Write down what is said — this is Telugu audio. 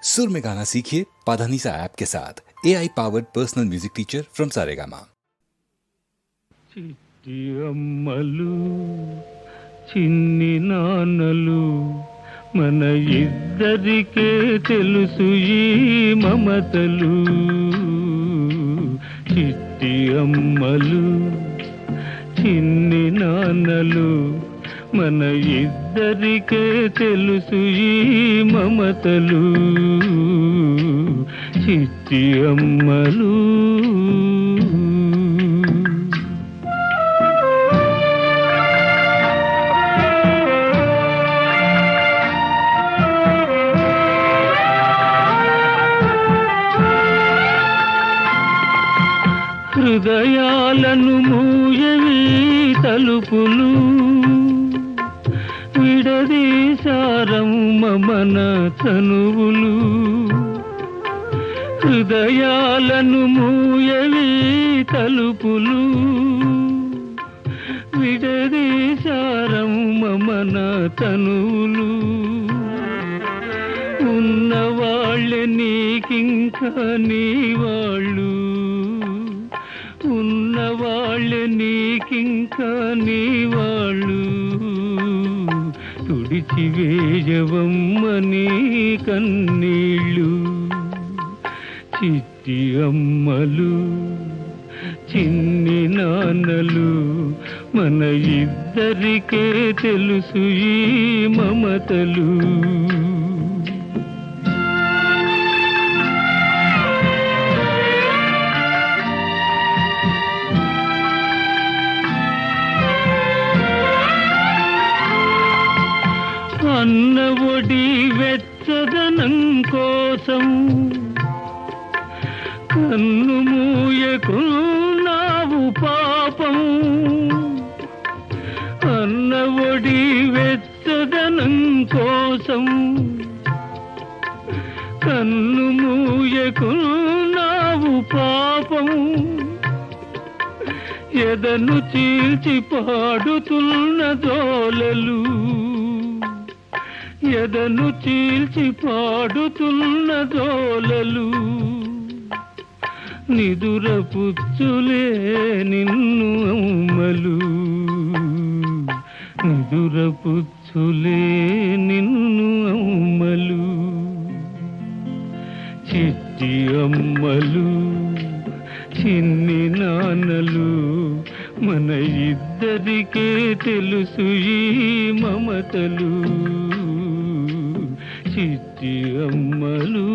सुर में गाना सीखिए पाधानीसा ऐप के साथ AI powered personal music teacher from Saregama. చిట్టి అమ్మలు చిన్ని నాన్నలు మన ఇద్దరికే తెలుసు ఈ మమతలు. చిట్టి అమ్మలు చిన్ని నాన్నలు మన ఇద్దరికే తెలుసు ఈ మమతలు. చిట్టి అమ్మలు హృదయాలను మూయవి తలుపులు విడదీశారమ్మ మన తనువులు. హృదయాలను మూయవి తలుపులు విడదీశారమ్మ మన తనువులు. ఉన్నవాళ్ళే నీకింకా నీ వాళ్ళు, ఉన్నవాళ్ళే నీకింకా నీ వాళ్ళు. తుడిచి వేయవమ్మ నీ కన్నీళ్ళు. చిట్టి అమ్మలు చిన్ని నాన్నలు మన ఇద్దరికే తెలుసు ఈ మమతలు. అన్న ఒడి వెచ్చదనం కోసం కన్ను మూయకున్నావు పాపం. అన్న ఒడి వెచ్చదనం కోసం కన్ను మూయకున్నావు పాపం. ఎదను చీల్చి పాడుతున్న దోలలు, ఎదను చీల్చి పాడుతున్న దోలలు. నిదురపుచ్చులే నిన్ను అమ్మలు, నిదురపుచ్చులే నిన్ను అమ్మలు. చిట్టి అమ్మలు చిన్ని నాన్నలు మన ఇద్దరికే తెలుసు ఈ మమతలు. చిట్టి అమ్మలు.